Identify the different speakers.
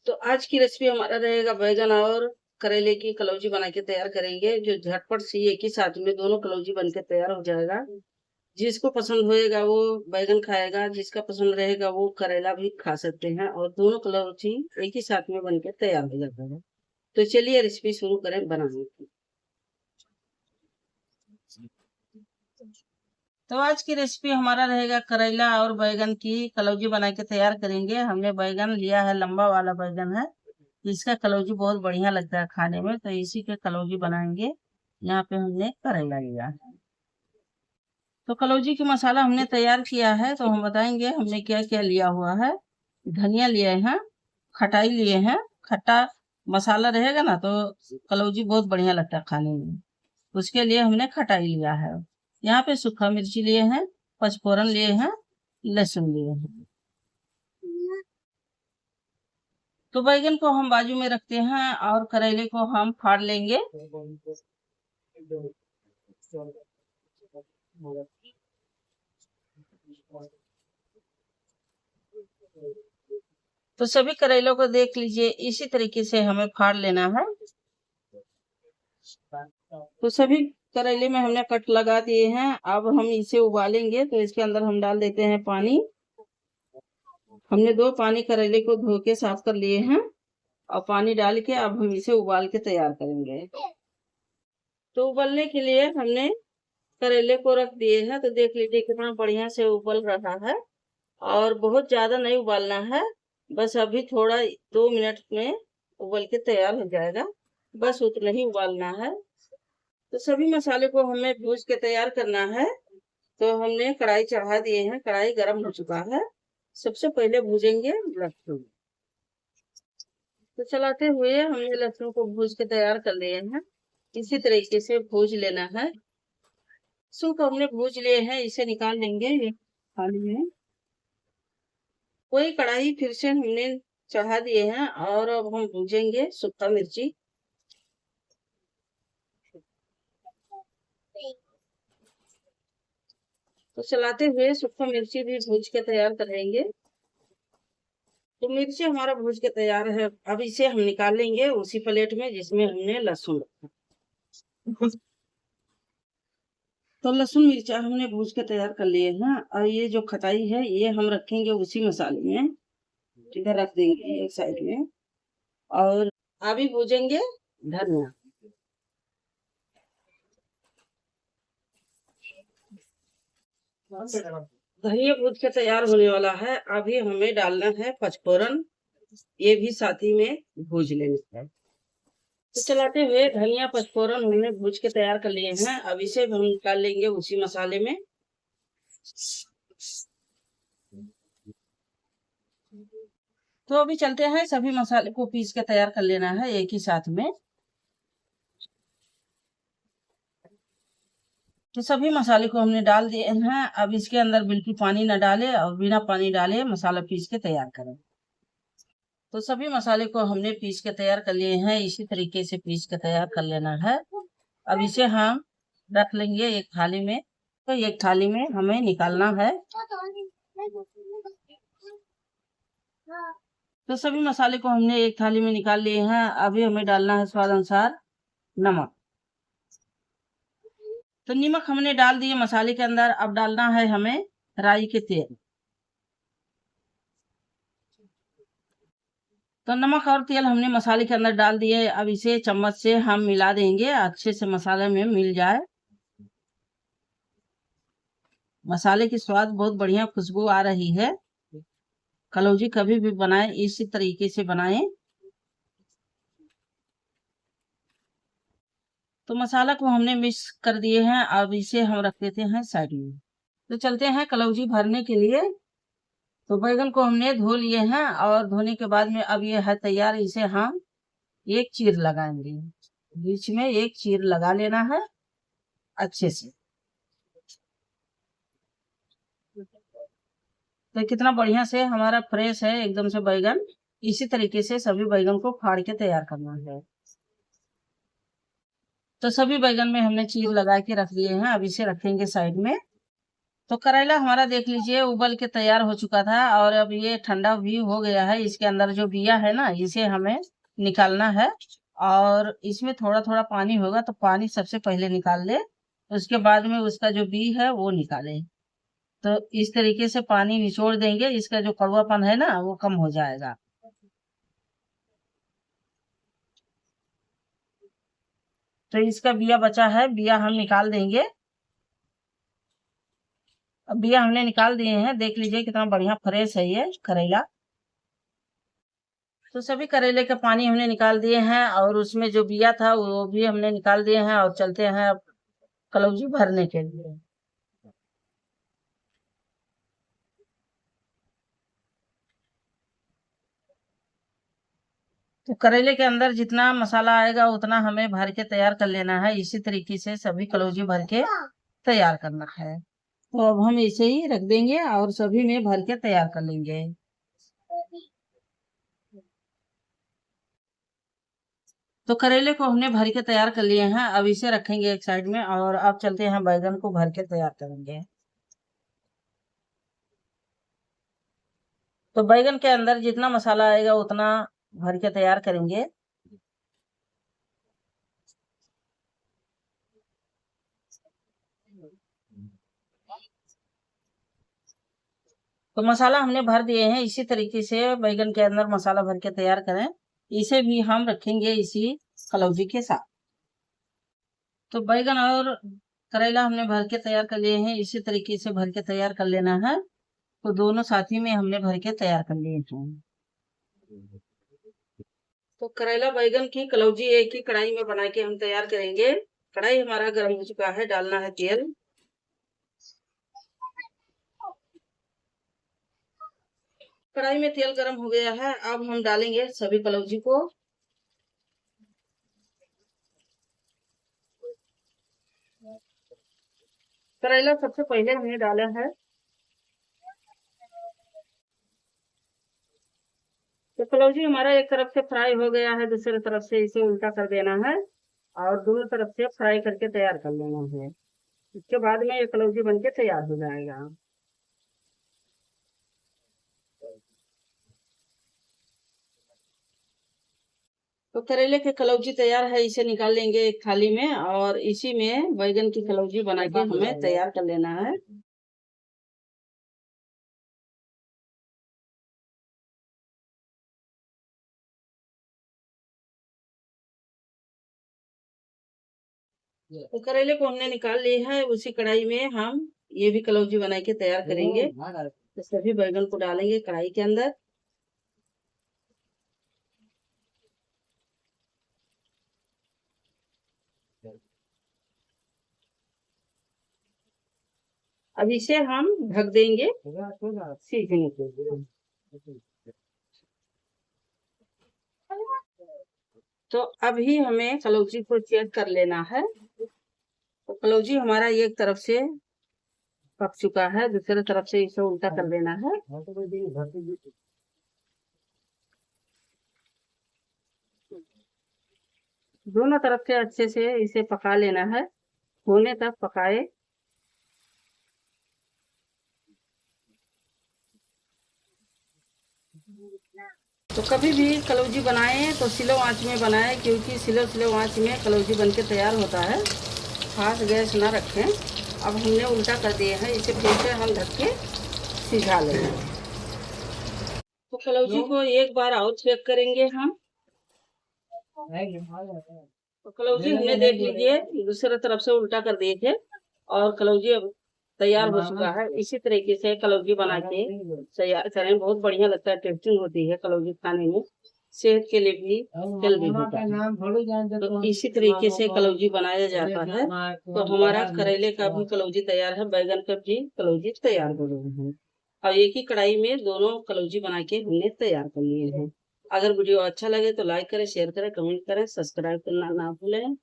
Speaker 1: तो आज की रेसिपी हमारा रहेगा बैगन और करेले की कलौजी बना के तैयार करेंगे, जो झटपट से एक ही साथ में दोनों कलौजी बन के तैयार हो जाएगा। जिसको पसंद होएगा वो बैगन खाएगा, जिसका पसंद रहेगा वो करेला भी खा सकते हैं और दोनों कलौजी एक ही साथ में बन के तैयार हो जाता है। तो चलिए रेसिपी शुरू करें बनाने की। तो आज की रेसिपी हमारा रहेगा करेला और बैगन की कलौजी बना के तैयार करेंगे। हमने बैगन लिया है, लंबा वाला बैगन है, इसका कलौजी बहुत बढ़िया लगता है खाने में, तो इसी के कलौजी बनाएंगे। यहाँ पे हमने करेला लिया है। तो कलौजी की मसाला हमने तैयार किया है, तो हम बताएंगे हमने क्या क्या लिया हुआ है। धनिया लिए हैं, खटाई लिए हैं, खट्टा मसाला रहेगा ना तो कलौजी बहुत बढ़िया लगता है खाने में। उसके लिए हमने खटाई लिया है। यहाँ पे सूखा मिर्ची लिए हैं, पचफोरन लिए हैं, लहसुन लिए हैं। तो बैगन को हम बाजू में रखते हैं और करेले को हम फाड़ लेंगे। तो सभी करेलों को देख लीजिए, इसी तरीके से हमें फाड़ लेना है। तो सभी करेले में हमने कट लगा दिए हैं। अब हम इसे उबालेंगे, तो इसके अंदर हम डाल देते हैं पानी। हमने 2 पानी करेले को धो के साफ कर लिए हैं और पानी डाल के अब हम इसे उबाल के तैयार करेंगे। तो उबलने के लिए हमने करेले को रख दिए हैं, तो देख लीजिए कितना बढ़िया से उबल रहा है और बहुत ज्यादा नहीं उबालना है। बस अभी थोड़ा 2 मिनट में उबल के तैयार हो जाएगा, बस उतना ही उबालना है। तो सभी मसाले को हमें भूज के तैयार करना है। तो हमने कढ़ाई चढ़ा दिए हैं, कढ़ाई गर्म हो चुका है। सबसे पहले भूजेंगे लहसुन। तो चलाते हुए हमने लहसुन को भूज के तैयार कर लिए हैं। इसी तरीके से भूज लेना है। लहसुन को हमने भूज लिए हैं, इसे निकाल लेंगे एक थाली में। वही कढ़ाई फिर से हमने चढ़ा दिए हैं और अब हम भूजेंगे सूखा मिर्ची। तो चलाते हुए सूखा मिर्ची भी भूज के तैयार करेंगे। तो मिर्ची हमारा भूज के तैयार है, अब इसे हम निकाल लेंगे उसी प्लेट में जिसमें हमने लहसुन रखा। तो लहसुन मिर्चा हमने भूज के तैयार कर लिए हैं और ये जो खटाई है ये हम रखेंगे उसी मसाले में, इधर रख देंगे एक साइड में। और अभी भूजेंगे धनिया। धनिया भूज के तैयार होने वाला है। अभी हमें डालना है पचफोरन, ये भी साथ ही में भूज लेना है। तो चलाते हुए धनिया पचफोरन हमने भूज के तैयार कर लिए हैं, अब इसे हम डाल लेंगे उसी मसाले में। तो अभी चलते हैं, सभी मसाले को पीस के तैयार कर लेना है एक ही साथ में। तो सभी मसाले को हमने डाल दिए हैं। अब इसके अंदर बिल्कुल पानी न डाले और बिना पानी डाले मसाला पीस के तैयार करें। तो सभी मसाले को हमने पीस के तैयार कर लिए हैं, इसी तरीके से पीस के तैयार कर लेना है। अब इसे हम रख लेंगे एक थाली में। तो एक थाली में हमें निकालना है। तो सभी मसाले को हमने एक थाली में निकाल लिए हैं। अभी हमें डालना है स्वाद अनुसार नमक। तो नमक हमने डाल दिए मसाले के अंदर। अब डालना है हमें राई के तेल। तो नमक और तेल हमने मसाले के अंदर डाल दिए। अब इसे चम्मच से हम मिला देंगे, अच्छे से मसाले में मिल जाए। मसाले की स्वाद बहुत बढ़िया खुशबू आ रही है। कलौजी कभी भी बनाएं इसी तरीके से बनाएं। तो मसाला को हमने मिक्स कर दिए हैं, अब इसे हम रख देते हैं साइड में। तो चलते हैं कलौजी भरने के लिए। तो बैगन को हमने धो लिए हैं और धोने के बाद में अब ये है तैयार। इसे हम एक चीर लगाएंगे, बीच में एक चीर लगा लेना है अच्छे से। तो कितना बढ़िया से हमारा फ्रेश है एकदम से बैगन। इसी तरीके से सभी बैगन को फाड़ के तैयार करना है। तो सभी बैगन में हमने चीर लगा के रख दिए हैं, अब इसे रखेंगे साइड में। तो करेला हमारा देख लीजिए उबल के तैयार हो चुका था और अब ये ठंडा भी हो गया है। इसके अंदर जो बिया है ना इसे हमें निकालना है और इसमें थोड़ा थोड़ा पानी होगा तो पानी सबसे पहले निकाल ले, उसके बाद में उसका जो बी है वो निकाले। तो इस तरीके से पानी निचोड़ देंगे, इसका जो कड़वापन है ना वो कम हो जाएगा। तो इसका बिया बचा है, बिया हम निकाल देंगे। अब बिया हमने निकाल दिए हैं, देख लीजिए कितना बढ़िया फ्रेश है ये करेला। तो सभी करेले का पानी हमने निकाल दिए हैं और उसमें जो बिया था वो भी हमने निकाल दिए हैं और चलते हैं अब कलौजी भरने के लिए। तो करेले के अंदर जितना मसाला आएगा उतना हमें भर के तैयार कर लेना है। इसी तरीके से सभी कलौजी भर के तैयार करना है। तो अब हम इसे ही रख देंगे और सभी में भर के तैयार कर लेंगे। तो करेले को हमने भर के तैयार कर लिए हैं, अब इसे रखेंगे एक साइड में और अब चलते हैं बैगन को भर के तैयार करेंगे। तो बैगन के अंदर जितना मसाला आएगा उतना भर के तैयार करेंगे। तो मसाला हमने भर दिए हैं, इसी तरीके से बैगन के अंदर मसाला भर के तैयार करें। इसे भी हम रखेंगे इसी कलौजी के साथ। तो बैगन और करेला हमने भर के तैयार कर लिए हैं, इसी तरीके से भर के तैयार कर लेना है। तो दोनों साथी में हमने भर के तैयार कर लिए हैं। तो करेला बैगन की कलौजी एक ही कढ़ाई में बना के हम तैयार करेंगे। कढ़ाई हमारा गर्म हो चुका है, डालना है तेल। कढ़ाई में तेल गर्म हो गया है, अब हम डालेंगे सभी कलौजी को। करेला सबसे पहले हमने डाला है। तो कलौजी हमारा एक तरफ से फ्राई हो गया है, दूसरी तरफ से इसे उल्टा कर देना है और दोनों तरफ से फ्राई करके तैयार कर लेना है। इसके बाद में ये कलौजी बनके तैयार हो जाएगा। तो करेले के कलौजी तैयार है, इसे निकाल लेंगे एक थाली में और इसी में बैगन की कलौजी बना के हमें तैयार कर लेना है। तो करेले को हमने निकाल लिया है, उसी कढ़ाई में हम ये भी कलौजी बना के तैयार करेंगे। तो सभी बैगन को डालेंगे कढ़ाई के अंदर। अब इसे हम ढक देंगे सीखने के लिए। तो अभी हमें कलौजी को चेक कर लेना है। तो कलौजी हमारा एक तरफ से पक चुका है, दूसरी तरफ से इसे उल्टा कर देना है। दोनों तरफ से अच्छे से इसे पका लेना है, होने तक पकाए। तो कभी भी कलौजी बनाएं तो स्लो आंच में बनाएं, क्योंकि स्लो आंच में कलौजी बनके तैयार होता है। फास्ट गैस ना रखें। अब हमने उल्टा कर दिए हैं, इसे फिर से हम ढक के सिझा लेंगे। तो कलौजी को एक बार और चेक करेंगे हम। तो कलौजी हमने देख लीजिए दूसरे तरफ से उल्टा कर दिए थे और कलौजी अब तैयार हो चुका है। इसी तरीके से कलौजी बना के तैयार करें, बहुत बढ़िया लगता है, टेस्टी होती है कलौजी खाने में, सेहत के लिए भी हेल्दी होता है। तो इसी तरीके से कलौजी बनाया जाता है। तो हमारा करेले का भी कलौजी तैयार है, बैगन का भी कलौजी तैयार हो गए हैं। अब एक ही कढ़ाई में दोनों कलौजी बना के हमने तैयार कर लिए हैं। अगर वीडियो अच्छा लगे तो लाइक करें, शेयर करें, कमेंट करें, सब्सक्राइब करना ना भूलें।